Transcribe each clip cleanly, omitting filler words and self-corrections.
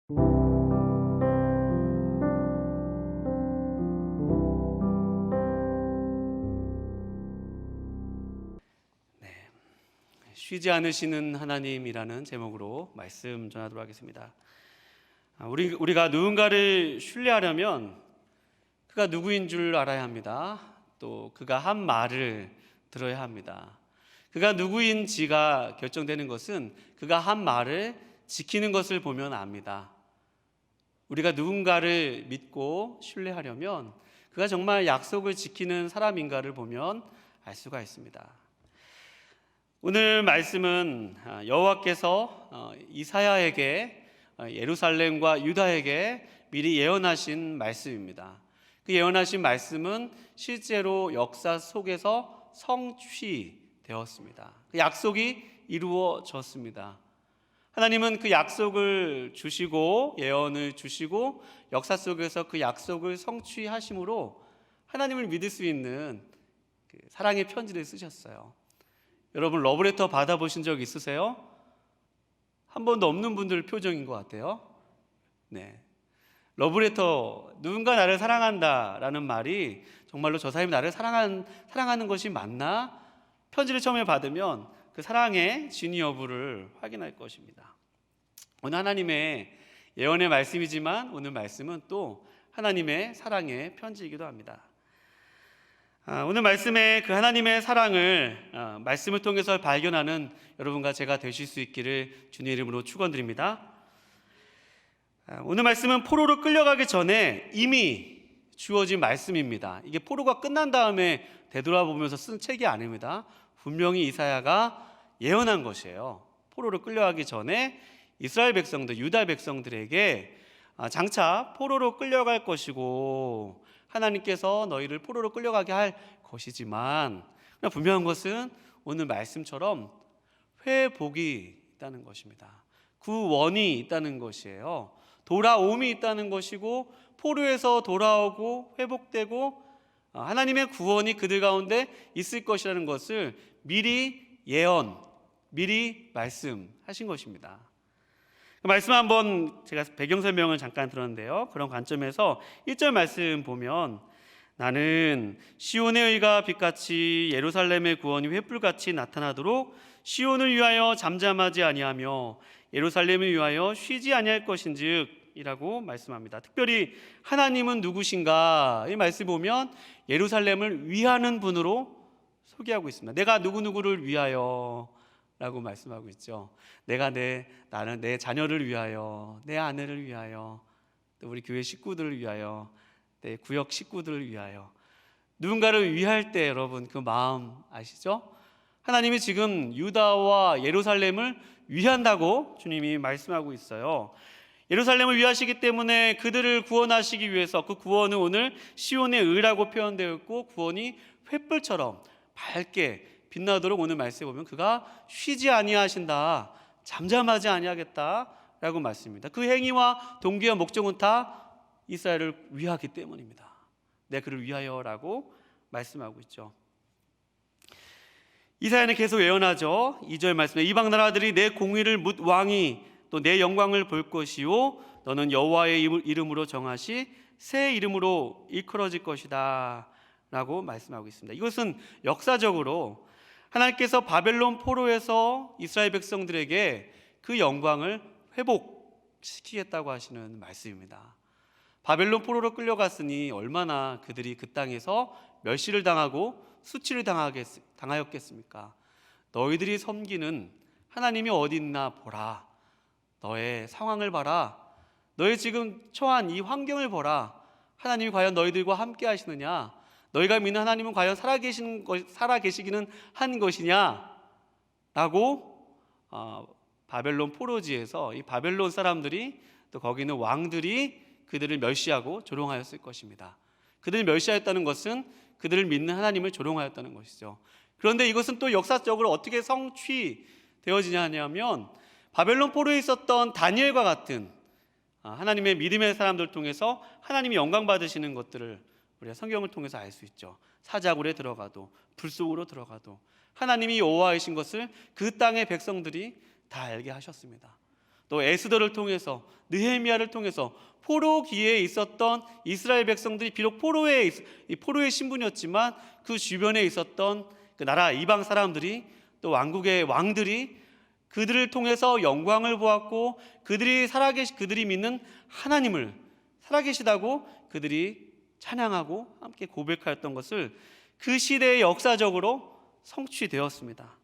쉬지 않으시는 하나님이라는 제목으로 말씀 전하도록 하겠습니다. 우리가 누군가를 신뢰하려면 그가 누구인 줄 알아야 합니다. 또 그가 한 말을 들어야 합니다. 그가 누구인지가 결정되는 것은 그가 한 말을 지키는 것을 보면 압니다. 우리가 누군가를 믿고 신뢰하려면 그가 정말 약속을 지키는 사람인가를 보면 알 수가 있습니다. 오늘 말씀은 여호와께서 이사야에게 예루살렘과 유다에게 미리 예언하신 말씀입니다. 그 예언하신 말씀은 실제로 역사 속에서 성취되었습니다. 그 약속이 이루어졌습니다. 하나님은 그 약속을 주시고 예언을 주시고 역사 속에서 그 약속을 성취하심으로 하나님을 믿을 수 있는 그 사랑의 편지를 쓰셨어요. 여러분 러브레터 받아보신 적 있으세요? 한 번도 없는 분들 표정인 것 같아요. 네, 러브레터, 누군가 나를 사랑한다라는 말이 정말로 저 사람이 나를 사랑하는 것이 맞나? 편지를 처음에 받으면 그 사랑의 진위 여부를 확인할 것입니다. 오늘 하나님의 예언의 말씀이지만 오늘 말씀은 또 하나님의 사랑의 편지이기도 합니다. 오늘 말씀에 그 하나님의 사랑을 말씀을 통해서 발견하는 여러분과 제가 되실 수 있기를 주님의 이름으로 축원드립니다. 오늘 말씀은 포로로 끌려가기 전에 이미 주어진 말씀입니다. 이게 포로가 끝난 다음에 되돌아보면서 쓴 책이 아닙니다. 분명히 이사야가 예언한 것이에요. 포로로 끌려가기 전에 이스라엘 백성들, 유다 백성들에게 장차 포로로 끌려갈 것이고 하나님께서 너희를 포로로 끌려가게 할 것이지만 분명한 것은 오늘 말씀처럼 회복이 있다는 것입니다. 구원이 있다는 것이에요. 돌아옴이 있다는 것이고 포로에서 돌아오고 회복되고 하나님의 구원이 그들 가운데 있을 것이라는 것을 미리 예언, 미리 말씀하신 것입니다. 그 말씀 한번 제가 배경 설명을 잠깐 들었는데요. 그런 관점에서 1절 말씀 보면 나는 시온의 의가 빛같이 예루살렘의 구원이 횃불같이 나타나도록 시온을 위하여 잠잠하지 아니하며 예루살렘을 위하여 쉬지 아니할 것인즉 이라고 말씀합니다. 특별히 하나님은 누구신가 이 말씀 보면 예루살렘을 위하는 분으로 소개하고 있습니다. 내가 누구누구를 위하여 라고 말씀하고 있죠. 나는 내 자녀를 위하여, 내 아내를 위하여, 또 우리 교회 식구들을 위하여, 내 구역 식구들을 위하여. 누군가를 위할 때 여러분 그 마음 아시죠? 하나님이 지금 유다와 예루살렘을 위한다고 주님이 말씀하고 있어요. 예루살렘을 위하시기 때문에 그들을 구원하시기 위해서 그 구원은 오늘 시온의 의라고 표현되어 있고 구원이 횃불처럼 밝게 빛나도록 오늘 말씀에 보면 그가 쉬지 아니하신다, 잠잠하지 아니하겠다라고 말씀입니다. 그 행위와 동기와 목적은 다 이스라엘을 위하기 때문입니다. 내 그를 위하여라고 말씀하고 있죠. 이사야는 계속 예언하죠. 2절 말씀에 이방 나라들이 내 공의를 묻 왕이 또 내 영광을 볼 것이요 너는 여호와의 이름으로 정하시 새 이름으로 일컬어질 것이다 라고 말씀하고 있습니다. 이것은 역사적으로 하나님께서 바벨론 포로에서 이스라엘 백성들에게 그 영광을 회복시키겠다고 하시는 말씀입니다. 바벨론 포로로 끌려갔으니 얼마나 그들이 그 땅에서 멸시를 당하고 수치를 당하였겠습니까? 너희들이 섬기는 하나님이 어디 있나 보라. 너의 상황을 봐라. 너희 지금 처한 이 환경을 보라. 하나님이 과연 너희들과 함께 하시느냐? 너희가 믿는 하나님은 과연 살아계시기는 한 것이냐? 라고 바벨론 포로지에서 이 바벨론 사람들이 또 거기 있는 왕들이 그들을 멸시하고 조롱하였을 것입니다. 그들을 멸시하였다는 것은 그들을 믿는 하나님을 조롱하였다는 것이죠. 그런데 이것은 또 역사적으로 어떻게 성취되어지냐 하면 바벨론 포로에 있었던 다니엘과 같은 하나님의 믿음의 사람들을 통해서 하나님이 영광 받으시는 것들을 우리가 성경을 통해서 알 수 있죠. 사자굴에 들어가도 불 속으로 들어가도 하나님이 여호와이신 것을 그 땅의 백성들이 다 알게 하셨습니다. 또 에스더를 통해서, 느헤미야를 통해서 포로기에 있었던 이스라엘 백성들이 비록 포로의 신분이었지만 그 주변에 있었던 그 나라 이방 사람들이, 또 왕국의 왕들이 그들을 통해서 영광을 보았고, 그들이 믿는 하나님을 살아계시다고 그들이 찬양하고 함께 고백하였던 것을 그 시대의 역사적으로 성취되었습니다.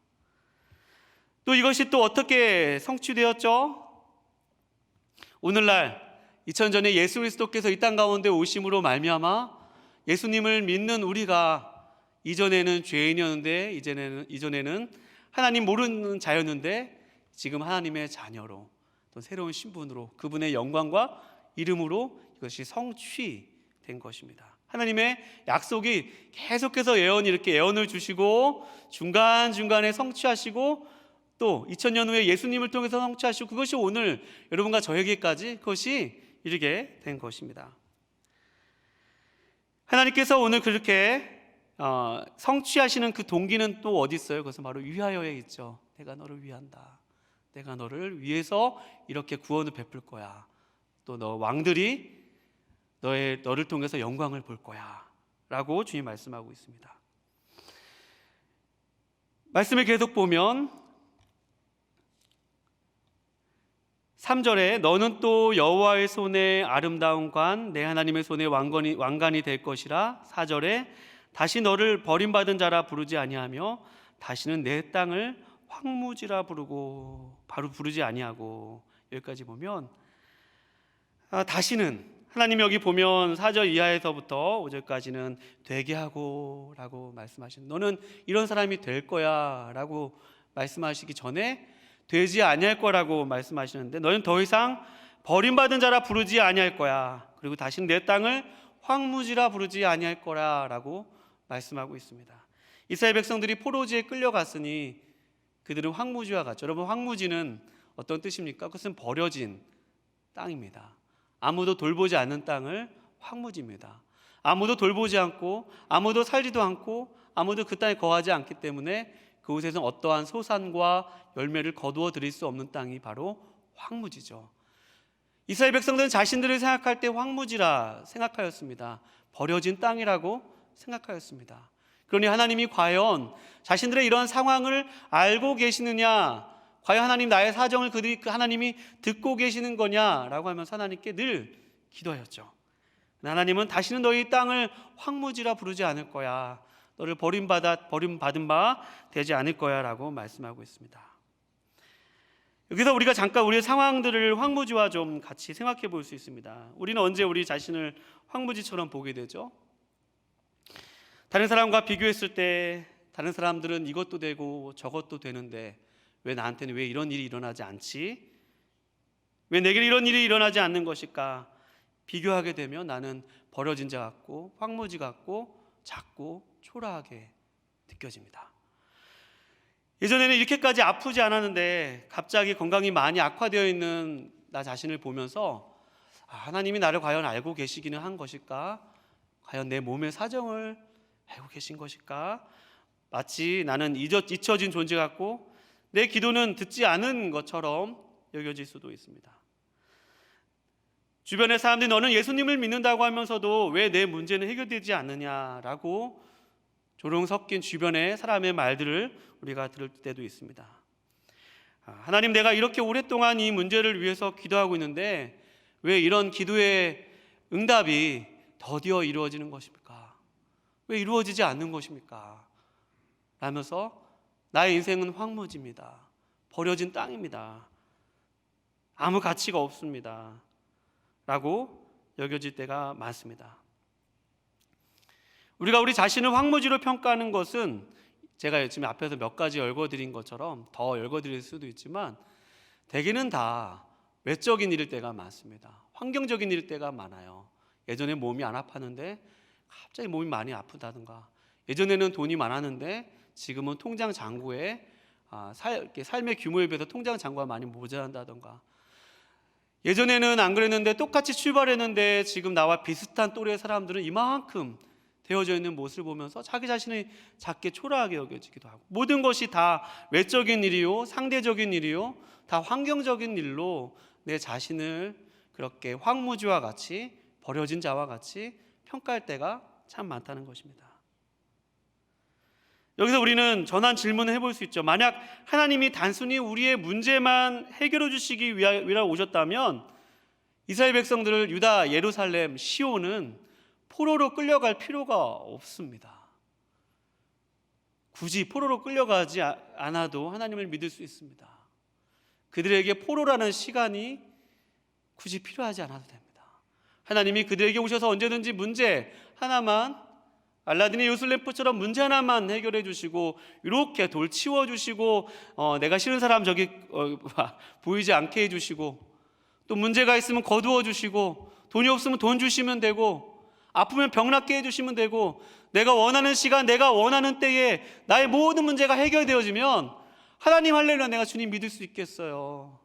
또 이것이 또 어떻게 성취되었죠? 오늘날 2000전에 예수 그리스도께서 이 땅 가운데 오심으로 말미암아 예수님을 믿는 우리가, 이전에는 죄인이었는데 이전에는 하나님 모르는 자였는데 지금 하나님의 자녀로, 또 새로운 신분으로, 그분의 영광과 이름으로 이것이 성취된 것입니다. 하나님의 약속이 계속해서 이렇게 예언을 주시고 중간중간에 성취하시고, 또 2000년 후에 예수님을 통해서 성취하시고, 그것이 오늘 여러분과 저에게까지 그것이 이르게 된 것입니다. 하나님께서 오늘 그렇게 성취하시는 그 동기는 또 어디 있어요? 그것은 바로 위하여에 있죠. 내가 너를 위한다. 내가 너를 위해서 이렇게 구원을 베풀 거야. 또 너 왕들이 너를 통해서 영광을 볼 거야 라고 주님 말씀하고 있습니다. 말씀을 계속 보면 3절에 너는 또 여호와의 손에 아름다운 관, 내 하나님의 손에 왕관이 될 것이라. 4절에 다시 너를 버림받은 자라 부르지 아니하며 다시는 내 땅을 황무지라 부르지 아니하고. 여기까지 보면 다시는, 하나님 여기 보면 4절 이하에서부터 5절까지는 되게 하고 라고 말씀하시는, 너는 이런 사람이 될 거야 라고 말씀하시기 전에 되지 아니할 거라고 말씀하시는데, 너는 더 이상 버림받은 자라 부르지 아니할 거야. 그리고 다시는 내 땅을 황무지라 부르지 아니할 거라 라고 말씀하고 있습니다. 이스라엘 백성들이 포로지에 끌려갔으니 그들은 황무지와 같죠. 여러분, 황무지는 어떤 뜻입니까? 그것은 버려진 땅입니다. 아무도 돌보지 않는 땅을 황무지입니다. 아무도 돌보지 않고 아무도 살지도 않고 아무도 그 땅에 거하지 않기 때문에 그곳에서 어떠한 소산과 열매를 거두어 드릴 수 없는 땅이 바로 황무지죠. 이스라엘 백성들은 자신들을 생각할 때 황무지라 생각하였습니다. 버려진 땅이라고 생각하였습니다. 그러니 하나님이 과연 자신들의 이런 상황을 알고 계시느냐, 과연 하나님 나의 사정을 하나님이 듣고 계시는 거냐라고 하면서 하나님께 늘 기도하였죠. 하나님은 다시는 너희 땅을 황무지라 부르지 않을 거야. 너를 버림받은 바 되지 않을 거야 라고 말씀하고 있습니다. 여기서 우리가 잠깐 우리의 상황들을 황무지와 좀 같이 생각해 볼 수 있습니다. 우리는 언제 우리 자신을 황무지처럼 보게 되죠? 다른 사람과 비교했을 때 다른 사람들은 이것도 되고 저것도 되는데 왜 나한테는 왜 이런 일이 일어나지 않지? 왜 내게 이런 일이 일어나지 않는 것일까? 비교하게 되면 나는 버려진 자 같고 황무지 같고 작고 초라하게 느껴집니다. 예전에는 이렇게까지 아프지 않았는데 갑자기 건강이 많이 악화되어 있는 나 자신을 보면서 하나님이 나를 과연 알고 계시기는 한 것일까? 과연 내 몸의 사정을 알고 계신 것일까? 마치 나는 잊혀진 존재 같고 내 기도는 듣지 않은 것처럼 여겨질 수도 있습니다. 주변의 사람들이 너는 예수님을 믿는다고 하면서도 왜 내 문제는 해결되지 않느냐라고 조롱 섞인 주변의 사람의 말들을 우리가 들을 때도 있습니다. 하나님, 내가 이렇게 오랫동안 이 문제를 위해서 기도하고 있는데 왜 이런 기도의 응답이 더디어 이루어지는 것입니까? 왜 이루어지지 않는 것입니까? 라면서 나의 인생은 황무지입니다. 버려진 땅입니다. 아무 가치가 없습니다. 라고 여겨질 때가 많습니다. 우리가 우리 자신을 황무지로 평가하는 것은 제가 지금 앞에서 몇 가지 열거드린 것처럼 더 열거드릴 수도 있지만 대개는 다 외적인 일일 때가 많습니다. 환경적인 일일 때가 많아요. 예전에 몸이 안 아팠는데 갑자기 몸이 많이 아프다든가, 예전에는 돈이 많았는데 지금은 통장 잔고에 삶의 규모에 비해서 통장 잔고가 많이 모자란다든가, 예전에는 안 그랬는데 똑같이 출발했는데 지금 나와 비슷한 또래의 사람들은 이만큼 되어져 있는 모습을 보면서 자기 자신이 작게 초라하게 여겨지기도 하고, 모든 것이 다 외적인 일이요, 상대적인 일이요, 다 환경적인 일로 내 자신을 그렇게 황무지와 같이, 버려진 자와 같이 평가할 때가 참 많다는 것입니다. 여기서 우리는 전한 질문을 해볼 수 있죠. 만약 하나님이 단순히 우리의 문제만 해결해 주시기 위하여 오셨다면 이스라엘 백성들을 유다, 예루살렘, 시온은 포로로 끌려갈 필요가 없습니다. 굳이 포로로 끌려가지 않아도 하나님을 믿을 수 있습니다. 그들에게 포로라는 시간이 굳이 필요하지 않아도 됩니다. 하나님이 그들에게 오셔서 언제든지 문제 하나만, 알라딘의 요술램프처럼 문제 하나만 해결해 주시고, 이렇게 돌 치워 주시고, 내가 싫은 사람 저기 보이지 않게 해 주시고, 또 문제가 있으면 거두어 주시고, 돈이 없으면 돈 주시면 되고, 아프면 병 낫게 해주시면 되고, 내가 원하는 시간, 내가 원하는 때에 나의 모든 문제가 해결되어지면 하나님 할렐루야, 내가 주님 믿을 수 있겠어요.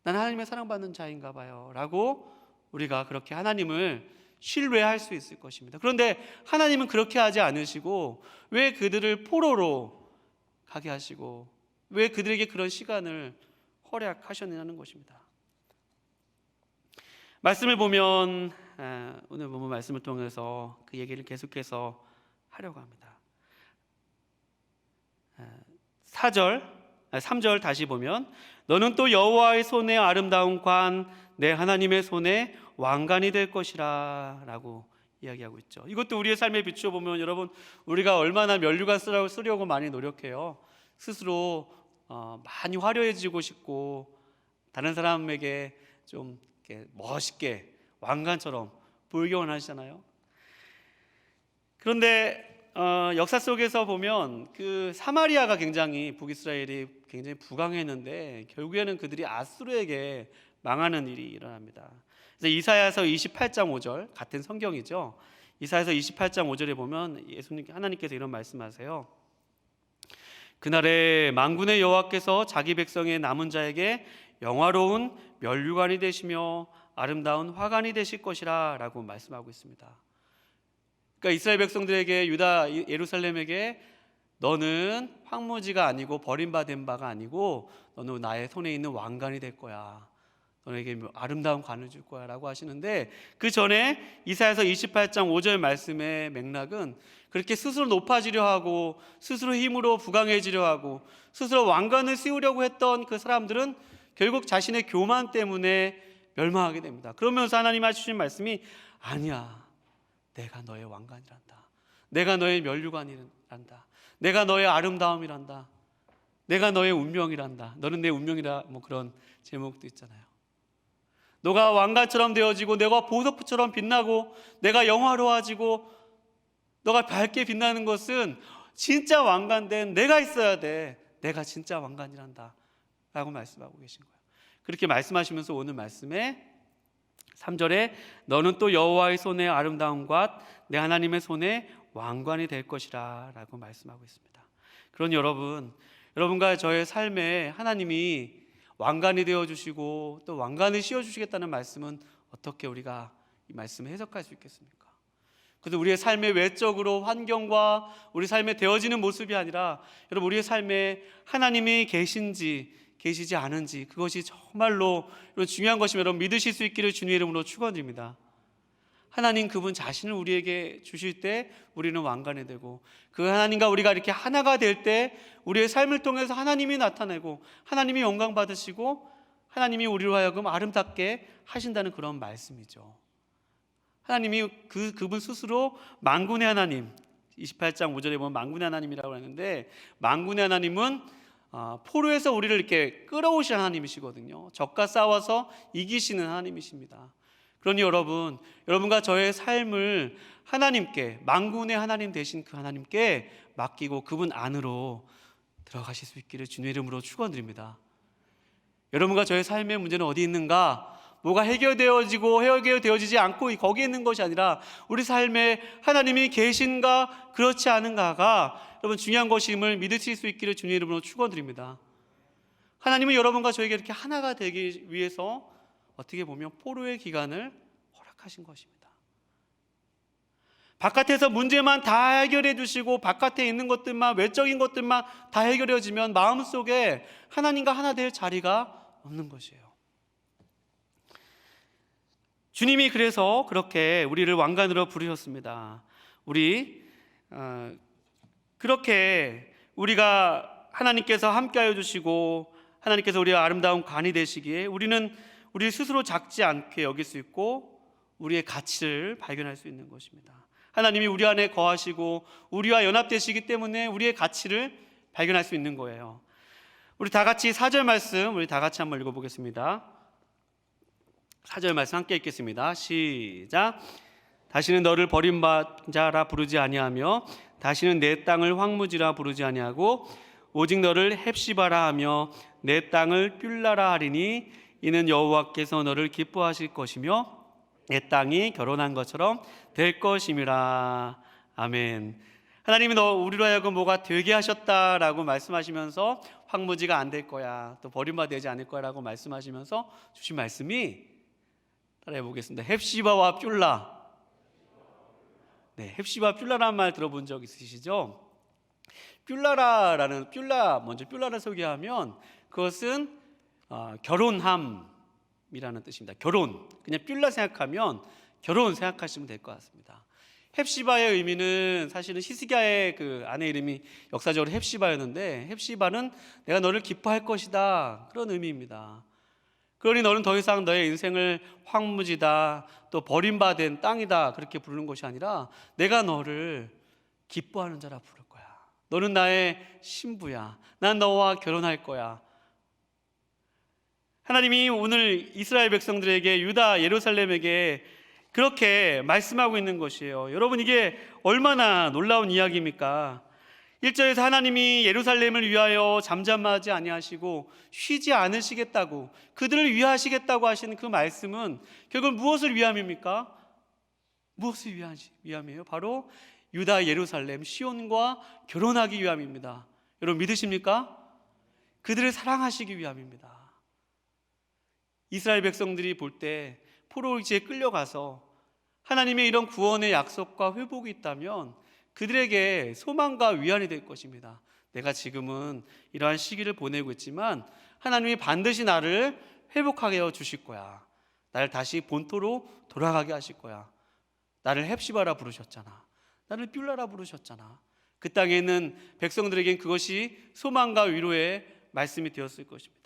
난 하나님의 사랑받는 자인가 봐요 라고 우리가 그렇게 하나님을 신뢰할 수 있을 것입니다. 그런데 하나님은 그렇게 하지 않으시고 왜 그들을 포로로 가게 하시고 왜 그들에게 그런 시간을 허락하셨느냐는 것입니다. 말씀을 보면 오늘 본문 말씀을 통해서 그 얘기를 계속해서 하려고 합니다. 3절 다시 보면, 너는 또 여호와의 손에 아름다운 관, 내 하나님의 손에 왕관이 될 것이라 라고 이야기하고 있죠. 이것도 우리의 삶에 비추어 보면 여러분, 우리가 얼마나 면류관 쓰려고 많이 노력해요. 스스로 많이 화려해지고 싶고 다른 사람에게 좀 이렇게 멋있게 왕관처럼 보이기만 하시잖아요. 그런데 역사 속에서 보면 그 사마리아가 굉장히, 북이스라엘이 굉장히 부강했는데 결국에는 그들이 아수르에게 망하는 일이 일어납니다. 그래서 이사야서 28장 5절, 같은 성경이죠. 이사야서 28장 5절에 보면 하나님께서 이런 말씀하세요. 그날에 만군의 여호와께서 자기 백성의 남은 자에게 영화로운 면류관이 되시며 아름다운 화관이 되실 것이라 라고 말씀하고 있습니다. 그러니까 이스라엘 백성들에게, 유다 예루살렘에게 너는 황무지가 아니고 버림받은 바가 아니고 너는 나의 손에 있는 왕관이 될 거야. 너에게 아름다운 관을 줄 거야 라고 하시는데, 그 전에 이사야서 28장 5절 말씀의 맥락은 그렇게 스스로 높아지려 하고 스스로 힘으로 부강해지려 하고 스스로 왕관을 씌우려고 했던 그 사람들은 결국 자신의 교만 때문에 멸망하게 됩니다. 그러면서 하나님 하시는 말씀이, 아니야, 내가 너의 왕관이란다. 내가 너의 면류관이란다. 내가 너의 아름다움이란다. 내가 너의 운명이란다. 너는 내 운명이라, 뭐 그런 제목도 있잖아요. 너가 왕관처럼 되어지고 내가 보석처럼 빛나고 내가 영화로워지고 너가 밝게 빛나는 것은 진짜 왕관된 내가 있어야 돼. 내가 진짜 왕관이란다 라고 말씀하고 계신 거예요. 그렇게 말씀하시면서 오늘 말씀에 3절에 너는 또 여호와의 손에 아름다움과 내 하나님의 손에 왕관이 될 것이라 라고 말씀하고 있습니다. 그런 여러분과 저의 삶에 하나님이 왕관이 되어주시고 또 왕관을 씌워주시겠다는 말씀은 어떻게 우리가 이 말씀을 해석할 수 있겠습니까? 그래서 우리의 삶의 외적으로 환경과 우리 삶에 되어지는 모습이 아니라, 여러분, 우리의 삶에 하나님이 계신지 계시지 않은지, 그것이 정말로 중요한 것이면 여러분 믿으실 수 있기를 주님의 이름으로 축원드립니다. 하나님 그분 자신을 우리에게 주실 때 우리는 왕관이 되고, 그 하나님과 우리가 이렇게 하나가 될 때 우리의 삶을 통해서 하나님이 나타내고 하나님이 영광 받으시고 하나님이 우리로 하여금 아름답게 하신다는 그런 말씀이죠. 하나님이 그분 스스로 만군의 하나님, 28장 5절에 보면 만군의 하나님이라고 하는데, 만군의 하나님은 포로에서 우리를 이렇게 끌어오신 하나님이시거든요. 적과 싸워서 이기시는 하나님이십니다. 그러니 여러분과 저의 삶을 하나님께, 만군의 하나님 되신 그 하나님께 맡기고 그분 안으로 들어가실 수 있기를 주님의 이름으로 축원드립니다. 여러분과 저의 삶의 문제는 어디 있는가? 뭐가 해결되어지지 않고 거기에 있는 것이 아니라 우리 삶에 하나님이 계신가 그렇지 않은가가 여러분 중요한 것임을 믿으실 수 있기를 주님의 이름으로 축원드립니다. 하나님은 여러분과 저에게 이렇게 하나가 되기 위해서 어떻게 보면 포로의 기간을 허락하신 것입니다. 바깥에서 문제만 다 해결해 주시고 바깥에 있는 것들만, 외적인 것들만 다 해결해지면 마음속에 하나님과 하나 될 자리가 없는 것이에요. 주님이 그래서 그렇게 우리를 왕관으로 부르셨습니다. 그렇게 우리가 하나님께서 함께하여 주시고 하나님께서 우리의 아름다운 관이 되시기에 우리는 우리 스스로 작지 않게 여길 수 있고 우리의 가치를 발견할 수 있는 것입니다. 하나님이 우리 안에 거하시고 우리와 연합되시기 때문에 우리의 가치를 발견할 수 있는 거예요. 우리 다 같이 4절 말씀 우리 다 같이 한번 읽어보겠습니다. 4절 말씀 함께 읽겠습니다. 시작. 다시는 너를 버림받은 자라 부르지 아니하며 다시는 내 땅을 황무지라 부르지 아니하고 오직 너를 헵시바라 하며 내 땅을 뷸라라 하리니 이는 여호와께서 너를 기뻐하실 것이며 내 땅이 결혼한 것처럼 될 것임이라. 아멘. 하나님이 우리로 하여금 뭐가 되게 하셨다라고 말씀하시면서 황무지가 안 될 거야, 또 버림받지 않을 거야라고 말씀하시면서 주신 말씀이 따라해 보겠습니다. 헵시바와 뷸라. 네, 헵시바 뷸라라는 말 들어본 적 있으시죠? 먼저 뷸라를 소개하면 그것은 결혼함이라는 뜻입니다. 결혼, 그냥 뷸라 생각하면 결혼 생각하시면 될 것 같습니다. 헵시바의 의미는 사실은 히스기야의 그 아내 이름이 역사적으로 헵시바였는데, 헵시바는 내가 너를 기뻐할 것이다, 그런 의미입니다. 그러니 너는 더 이상 너의 인생을 황무지다, 또 버림받은 땅이다 그렇게 부르는 것이 아니라 내가 너를 기뻐하는 자라 부를 거야. 너는 나의 신부야. 난 너와 결혼할 거야. 하나님이 오늘 이스라엘 백성들에게, 유다 예루살렘에게 그렇게 말씀하고 있는 것이에요. 여러분, 이게 얼마나 놀라운 이야기입니까? 1절에서 하나님이 예루살렘을 위하여 잠잠하지 아니하시고 쉬지 않으시겠다고, 그들을 위하시겠다고 하시는 그 말씀은 결국 무엇을 위함입니까? 무엇을 위함이에요? 바로 유다 예루살렘 시온과 결혼하기 위함입니다. 여러분 믿으십니까? 그들을 사랑하시기 위함입니다. 이스라엘 백성들이 볼 때 포로기지에 끌려가서 하나님의 이런 구원의 약속과 회복이 있다면 그들에게 소망과 위안이 될 것입니다. 내가 지금은 이러한 시기를 보내고 있지만 하나님이 반드시 나를 회복하게 해 주실 거야. 나를 다시 본토로 돌아가게 하실 거야. 나를 헵시바라 부르셨잖아. 나를 뷸라라 부르셨잖아. 그 땅에 있는 백성들에겐 그것이 소망과 위로의 말씀이 되었을 것입니다.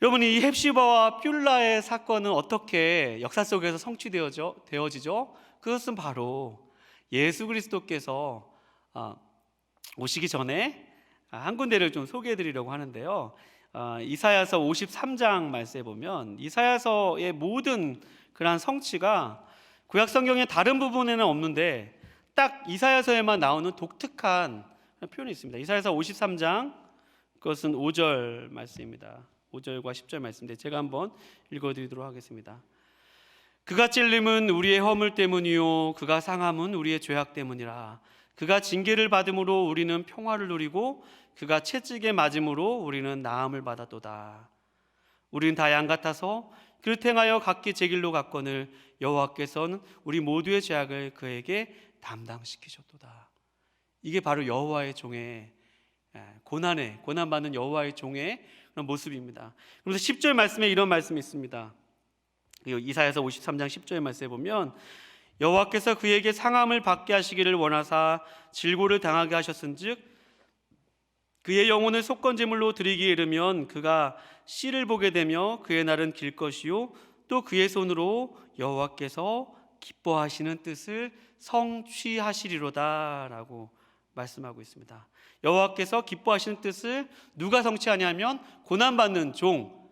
여러분, 이 헵시바와 뷸라의 사건은 어떻게 역사 속에서 성취되어지죠? 그것은 바로 예수 그리스도께서 오시기 전에 한 군데를 좀 소개해 드리려고 하는데요. 이사야서 53장 말씀에 보면 이사야서의 모든 그러한 성취가 구약 성경의 다른 부분에는 없는데 딱 이사야서에만 나오는 독특한 표현이 있습니다. 이사야서 53장, 그것은 5절 말씀입니다. 5절과 10절 말씀인데 제가 한번 읽어드리도록 하겠습니다. 그가 찔림은 우리의 허물 때문이요 그가 상함은 우리의 죄악 때문이라. 그가 징계를 받음으로 우리는 평화를 누리고 그가 채찍에 맞음으로 우리는 나음을 받았도다. 우리는 다 양 같아서 그를 행하여 각기 제 길로 갔거늘 여호와께서는 우리 모두의 죄악을 그에게 담당시키셨도다. 이게 바로 여호와의 종의 고난받는 여호와의 종의 그런 모습입니다. 그래서 10절 말씀에 이런 말씀이 있습니다. 이사야서 53장 10절 말씀에 보면 여호와께서 그에게 상함을 받게 하시기를 원하사 질고를 당하게 하셨은즉 그의 영혼을 속건제물로 드리기에 이르면 그가 씨를 보게 되며 그의 날은 길 것이요 또 그의 손으로 여호와께서 기뻐하시는 뜻을 성취하시리로다 라고 말씀하고 있습니다. 여호와께서 기뻐하시는 뜻을 누가 성취하냐면 고난받는 종,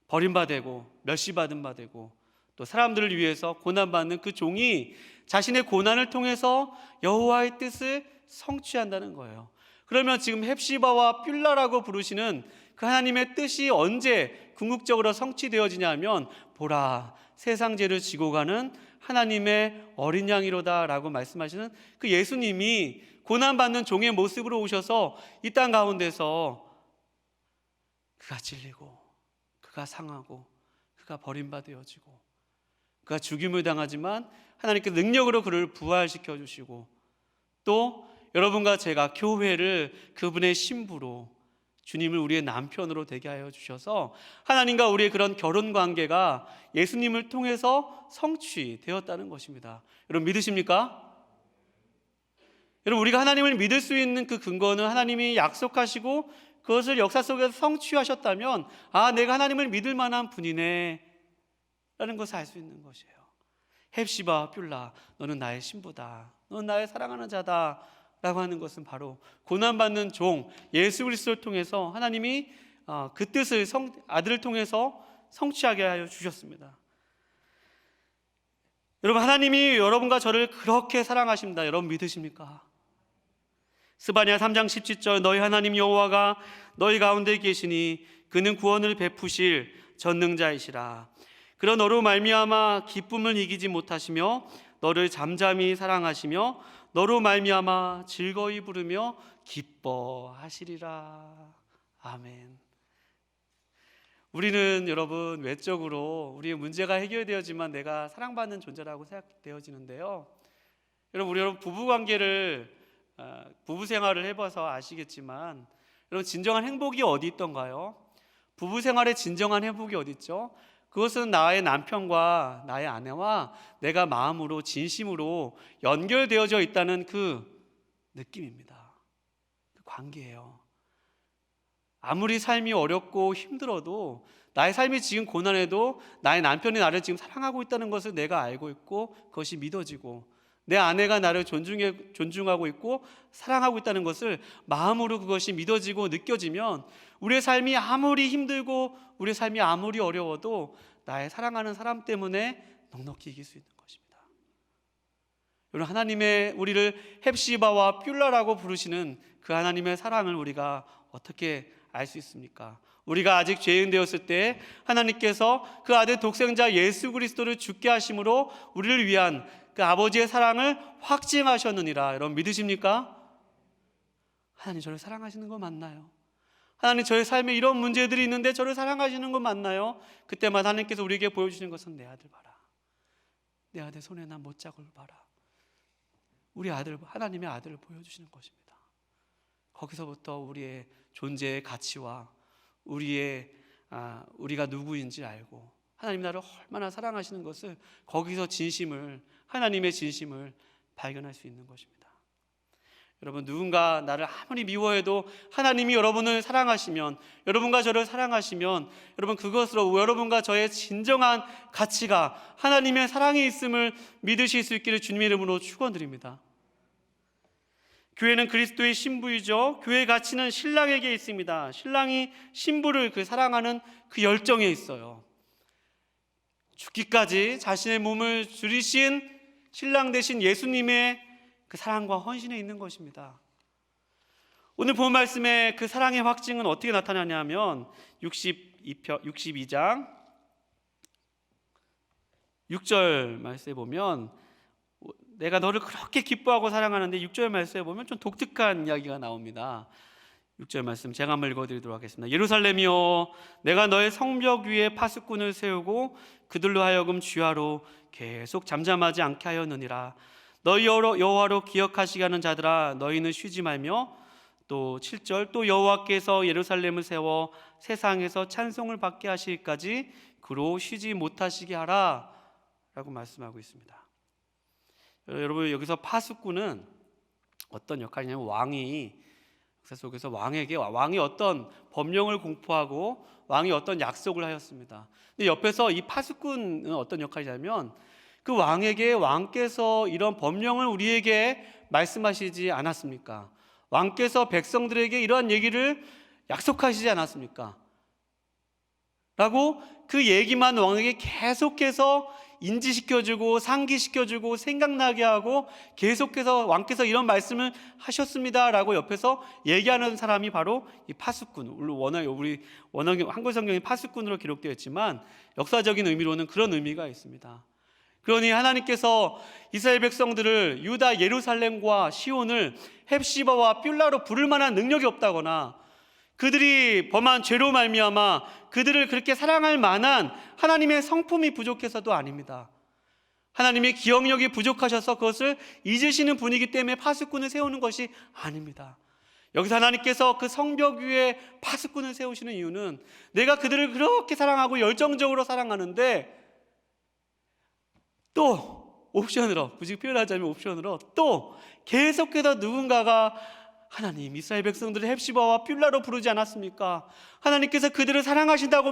버림받고 멸시받은 바 되고 또 사람들을 위해서 고난받는 그 종이 자신의 고난을 통해서 여호와의 뜻을 성취한다는 거예요. 그러면 지금 헵시바와 뷸라라고 부르시는 그 하나님의 뜻이 언제 궁극적으로 성취되어지냐면 보라 세상 죄를 지고 가는 하나님의 어린 양이로다 라고 말씀하시는 그 예수님이 고난받는 종의 모습으로 오셔서 이 땅 가운데서 그가 찔리고 그가 상하고 그가 버림받아지고 그가 죽임을 당하지만 하나님께서 능력으로 그를 부활시켜 주시고, 또 여러분과 제가 교회를 그분의 신부로, 주님을 우리의 남편으로 되게 하여 주셔서 하나님과 우리의 그런 결혼 관계가 예수님을 통해서 성취되었다는 것입니다. 여러분 믿으십니까? 여러분, 우리가 하나님을 믿을 수 있는 그 근거는 하나님이 약속하시고 그것을 역사 속에서 성취하셨다면, 아, 내가 하나님을 믿을 만한 분이네 라는 것을 알 수 있는 것이에요. 헵시바와 뷸라, 너는 나의 신부다, 너는 나의 사랑하는 자다 라고 하는 것은 바로 고난받는 종 예수 그리스도를 통해서 하나님이 그 뜻을 아들을 통해서 성취하게 하여 주셨습니다. 여러분, 하나님이 여러분과 저를 그렇게 사랑하십니다. 여러분 믿으십니까? 스바냐 3장 17절, 너희 하나님 여호와가 너희 가운데 계시니 그는 구원을 베푸실 전능자이시라. 그런 너로 말미암아 기쁨을 이기지 못하시며 너를 잠잠히 사랑하시며 너로 말미암아 즐거이 부르며 기뻐하시리라. 아멘. 우리는 여러분 외적으로 우리의 문제가 해결되어지만 내가 사랑받는 존재라고 생각되어지는데요. 여러분 부부관계를 부부 생활을 해봐서 아시겠지만, 여러분 진정한 행복이 어디 있던가요? 부부 생활의 진정한 행복이 어디 있죠? 그것은 나의 남편과 나의 아내와 내가 마음으로 진심으로 연결되어져 있다는 그 느낌입니다. 그 관계예요. 아무리 삶이 어렵고 힘들어도, 나의 삶이 지금 고난해도 나의 남편이 나를 지금 사랑하고 있다는 것을 내가 알고 있고 그것이 믿어지고, 내 아내가 나를 존중하고 있고 사랑하고 있다는 것을 마음으로 그것이 믿어지고 느껴지면, 우리의 삶이 아무리 힘들고 우리의 삶이 아무리 어려워도 나의 사랑하는 사람 때문에 넉넉히 이길 수 있는 것입니다. 여러분, 하나님의 우리를 헵시바와 뷸라라고 부르시는 그 하나님의 사랑을 우리가 어떻게 알 수 있습니까? 우리가 아직 죄인 되었을 때 하나님께서 그 아들 독생자 예수 그리스도를 죽게 하심으로 우리를 위한 그 아버지의 사랑을 확증하셨느니라. 여러분 믿으십니까? 하나님 저를 사랑하시는 거 맞나요? 하나님 저의 삶에 이런 문제들이 있는데 저를 사랑하시는 거 맞나요? 그때마다 하나님께서 우리에게 보여주시는 것은, 내 아들 봐라, 내 아들 손에 난 못자국을 봐라. 우리 아들, 하나님의 아들을 보여주시는 것입니다. 거기서부터 우리의 존재의 가치와 우리가 누구인지 알고 하나님 나를 얼마나 사랑하시는 것을, 거기서 하나님의 진심을 발견할 수 있는 것입니다. 여러분, 누군가 나를 아무리 미워해도 하나님이 여러분을 사랑하시면, 여러분과 저를 사랑하시면, 여러분 그것으로 여러분과 저의 진정한 가치가 하나님의 사랑이 있음을 믿으실 수 있기를 주님의 이름으로 축원드립니다. 교회는 그리스도의 신부이죠. 교회의 가치는 신랑에게 있습니다. 신랑이 신부를 사랑하는 그 열정에 있어요. 죽기까지 자신의 몸을 줄이신 신랑 되신 예수님의 그 사랑과 헌신에 있는 것입니다. 오늘 본 말씀의 그 사랑의 확증은 어떻게 나타나냐면 62장 6절 말씀에 보면, 내가 너를 그렇게 기뻐하고 사랑하는데 6절 말씀에 보면 좀 독특한 이야기가 나옵니다. 6절 말씀 제가 한번 읽어드리도록 하겠습니다. 예루살렘이여, 내가 너의 성벽 위에 파수꾼을 세우고 그들로 하여금 주야로 계속 잠잠하지 않게 하였느니라. 너희 여호와로 기억하시게 하는 자들아, 너희는 쉬지 말며, 또 7절, 또 여호와께서 예루살렘을 세워 세상에서 찬송을 받게 하시기까지 그로 쉬지 못하시게 하라 라고 말씀하고 있습니다. 여러분, 여기서 파수꾼은 어떤 역할이냐면, 왕이 역사 속에서 왕이 어떤 법령을 공포하고 왕이 어떤 약속을 하였습니다. 근데 옆에서 이 파수꾼은 어떤 역할이냐면, 그 왕께서 이런 법령을 우리에게 말씀하시지 않았습니까? 왕께서 백성들에게 이러한 얘기를 약속하시지 않았습니까? 라고 그 얘기만 왕에게 계속해서 인지시켜주고 상기시켜주고 생각나게 하고, 계속해서 왕께서 이런 말씀을 하셨습니다 라고 옆에서 얘기하는 사람이 바로 이 파수꾼. 우리 원어경 한글 성경이 파수꾼으로 기록되어 있지만 역사적인 의미로는 그런 의미가 있습니다. 그러니 하나님께서 이스라엘 백성들을 유다 예루살렘과 시온을 헵시바와 뷸라로 부를 만한 능력이 없다거나, 그들이 범한 죄로 말미암아 그들을 그렇게 사랑할 만한 하나님의 성품이 부족해서도 아닙니다. 하나님의 기억력이 부족하셔서 그것을 잊으시는 분이기 때문에 파수꾼을 세우는 것이 아닙니다. 여기서 하나님께서 그 성벽 위에 파수꾼을 세우시는 이유는 내가 그들을 그렇게 사랑하고 열정적으로 사랑하는데 또 옵션으로, 굳이 표현하자면 옵션으로 또 계속해서 누군가가 하나님 이스라엘 백성들을 헵시바와 뷸라로 부르지 않았습니까? 하나님께서 그들을 사랑하신다고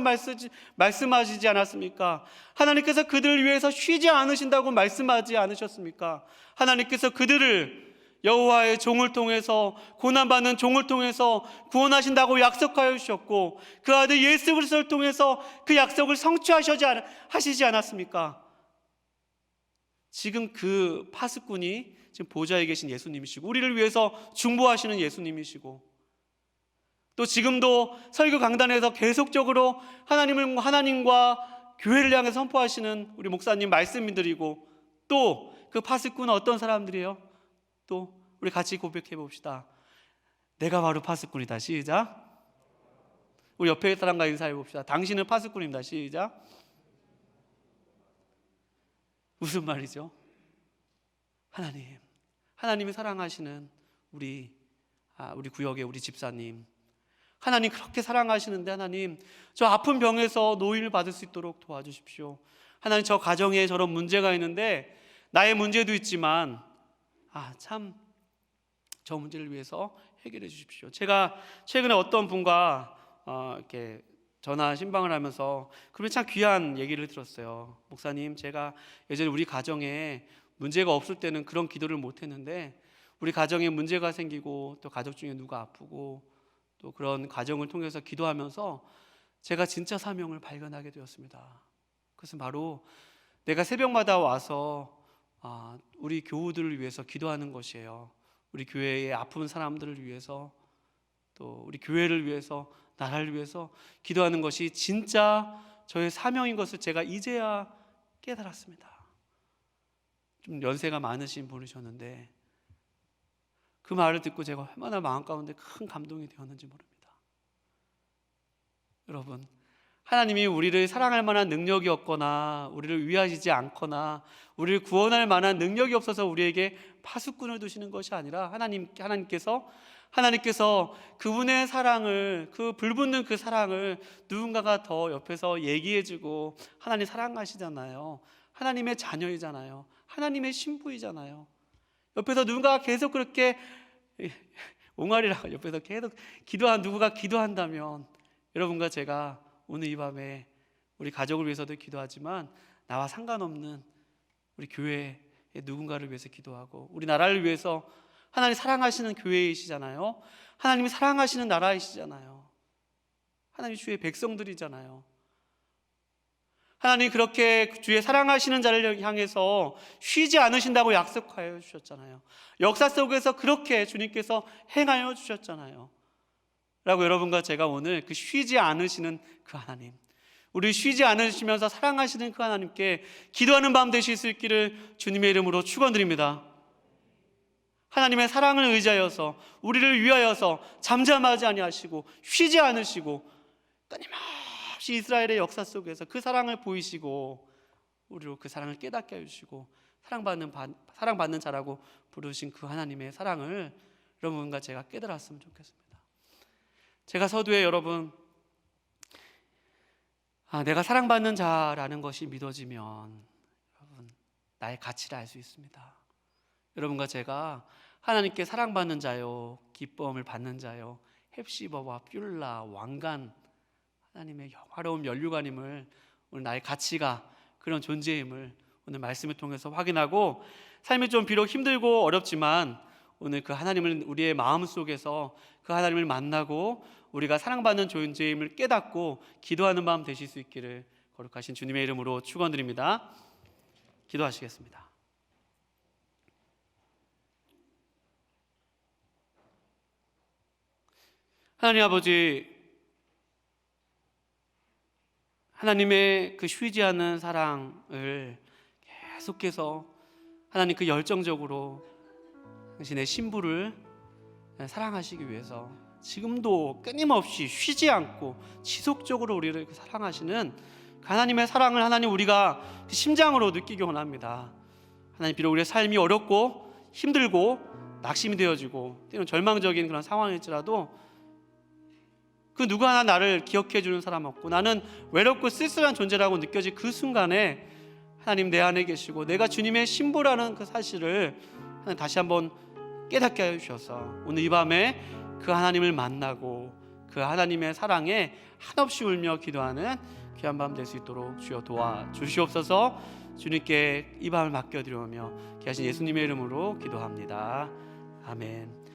말씀하시지 않았습니까? 하나님께서 그들을 위해서 쉬지 않으신다고 말씀하지 않으셨습니까? 하나님께서 그들을 여호와의 종을 통해서, 고난받는 종을 통해서 구원하신다고 약속하여 주셨고 그 아들 예수 그리스도를 통해서 그 약속을 성취하시지 않았습니까? 지금 그 파수꾼이 지금 보좌에 계신 예수님이시고 우리를 위해서 중보하시는 예수님이시고 또 지금도 설교 강단에서 계속적으로 하나님과 교회를 향해 선포하시는 우리 목사님 말씀드리고 또 그 파수꾼은 어떤 사람들이에요? 또 우리 같이 고백해 봅시다. 내가 바로 파수꾼이다. 시작. 우리 옆에 사람과 인사해 봅시다. 당신은 파수꾼입니다. 시작. 무슨 말이죠? 하나님이 사랑하시는 우리 구역의 우리 집사님, 하나님 그렇게 사랑하시는데 하나님 저 아픈 병에서 노인을 받을 수 있도록 도와주십시오. 하나님 저 가정에 저런 문제가 있는데 나의 문제도 있지만 참 저 문제를 위해서 해결해 주십시오. 제가 최근에 어떤 분과 이렇게 전화 신방을 하면서 그러면 참 귀한 얘기를 들었어요. 목사님, 제가 예전에 우리 가정에 문제가 없을 때는 그런 기도를 못 했는데 우리 가정에 문제가 생기고 또 가족 중에 누가 아프고 또 그런 과정을 통해서 기도하면서 제가 진짜 사명을 발견하게 되었습니다. 그것은 바로 내가 새벽마다 와서 우리 교우들을 위해서 기도하는 것이에요. 우리 교회의 아픈 사람들을 위해서 또 우리 교회를 위해서 나라를 위해서 기도하는 것이 진짜 저의 사명인 것을 제가 이제야 깨달았습니다. 좀 연세가 많으신 분이셨는데 그 말을 듣고 제가 얼마나 마음 가운데 큰 감동이 되었는지 모릅니다. 여러분, 하나님이 우리를 사랑할 만한 능력이 없거나 우리를 위하시지 않거나 우리를 구원할 만한 능력이 없어서 우리에게 파수꾼을 두시는 것이 아니라 하나님께서 그분의 사랑을, 그 불붙는 그 사랑을 누군가가 더 옆에서 얘기해주고 하나님 사랑하시잖아요. 하나님의 자녀이잖아요. 하나님의 신부이잖아요. 옆에서 누군가가 계속 그렇게 옹알이라고 옆에서 계속 누구가 기도한다면 여러분과 제가 오늘 이 밤에 우리 가족을 위해서도 기도하지만 나와 상관없는 우리 교회의 누군가를 위해서 기도하고 우리 나라를 위해서 하나님 사랑하시는 교회이시잖아요. 하나님이 사랑하시는 나라이시잖아요. 하나님 주의 백성들이잖아요. 하나님 그렇게 주의 사랑하시는 자를 향해서 쉬지 않으신다고 약속하여 주셨잖아요. 역사 속에서 그렇게 주님께서 행하여 주셨잖아요. 라고 여러분과 제가 오늘 그 쉬지 않으시는 그 하나님, 우리 쉬지 않으시면서 사랑하시는 그 하나님께 기도하는 밤 되실 수 있기를 주님의 이름으로 축원드립니다. 하나님의 사랑을 의지하여서 우리를 위하여서 잠잠하지 아니하시고 쉬지 않으시고 끊임없이 이스라엘의 역사 속에서 그 사랑을 보이시고 우리로 그 사랑을 깨닫게 해주시고 사랑받는 자라고 부르신 그 하나님의 사랑을 여러분과 제가 깨달았으면 좋겠습니다. 제가 서두에 여러분 내가 사랑받는 자라는 것이 믿어지면 여러분 나의 가치를 알 수 있습니다. 여러분과 제가 하나님께 사랑받는 자요, 기쁨을 받는 자요, 헵시바와 뷸라, 왕관, 하나님의 영화로운 면류관임을 오늘 나의 가치가 그런 존재임을 오늘 말씀을 통해서 확인하고 삶이 좀 비록 힘들고 어렵지만 오늘 그 하나님을 우리의 마음 속에서 그 하나님을 만나고 우리가 사랑받는 존재임을 깨닫고 기도하는 마음 되실 수 있기를 거룩하신 주님의 이름으로 축원드립니다. 기도하시겠습니다. 하나님 아버지, 하나님의 그 쉬지 않는 사랑을 계속해서 하나님 그 열정적으로 당신의 신부를 사랑하시기 위해서 지금도 끊임없이 쉬지 않고 지속적으로 우리를 사랑하시는 그 하나님의 사랑을 하나님 우리가 심장으로 느끼기 원합니다. 하나님, 비록 우리의 삶이 어렵고 힘들고 낙심이 되어지고 때로는 절망적인 그런 상황일지라도 그 누구 하나 나를 기억해 주는 사람 없고 나는 외롭고 쓸쓸한 존재라고 느껴질 그 순간에 하나님 내 안에 계시고 내가 주님의 신부라는 그 사실을 하나님 다시 한번 깨닫게 하여 주셔서 오늘 이 밤에 그 하나님을 만나고 그 하나님의 사랑에 한없이 울며 기도하는 귀한 밤 될 수 있도록 주여 도와주시옵소서. 주님께 이 밤을 맡겨드리며 귀하신 예수님의 이름으로 기도합니다. 아멘.